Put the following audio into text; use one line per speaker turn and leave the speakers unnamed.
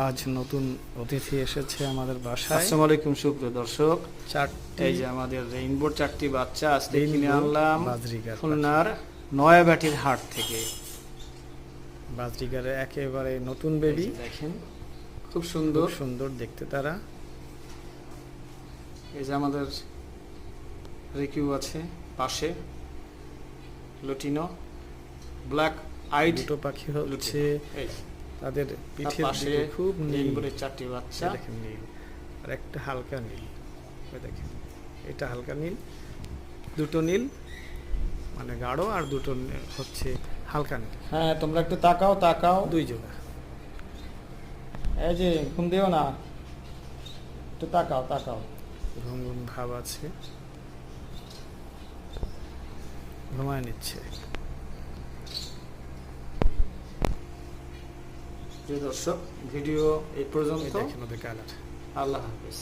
আজ নতুন অতিথি এসেছে আমাদের বাসায়।
আসসালামু আলাইকুম সুপ্রিয় দর্শক,
চারটি
এই যে আমাদের রেইনবোর চারটি বাচ্চা আজকে কিনে
রেইনবো
আনলাম
বাজরিগার
খুলনার নয়াবাটির হাট থেকে।
বাজরিগারের একেবারে নতুন
এই
বেবি,
যে দেখেন খুব
খুব
সুন্দর।
সুন্দর দেখতে তারা।
এই যে আমাদের রেকিউ আছে পাশে, লুটিনো ব্ল্যাক আইড
দুটো পাখি হচ্ছে
এই
তাদের
তার
পিঠের
পাশে
দিকে খুব নীল,
রেইনবোর চারটি বাচ্চা।
দেখেন নীল, আর একটা হালকা নীল। ওই দেখেন এটা হালকা নীল, দুটো নীল মানে গাঢ়, আর দুটো হচ্ছে হালকা নীল,
হ্যাঁ তোমরা একটু তাকাও তাকাও,
দুই জোড়া।
এই যে ঘুম দিও না, একটু তাকাও তাকাও।
ঘুম ঘুম ভাব আছে, ঘুমায় নিচ্ছে।
প্রিয় দর্শক, ভিডিও এই
এই
পর্যন্ত।
দেখেন ওদের কালার।
আল্লাহ হাফেজ।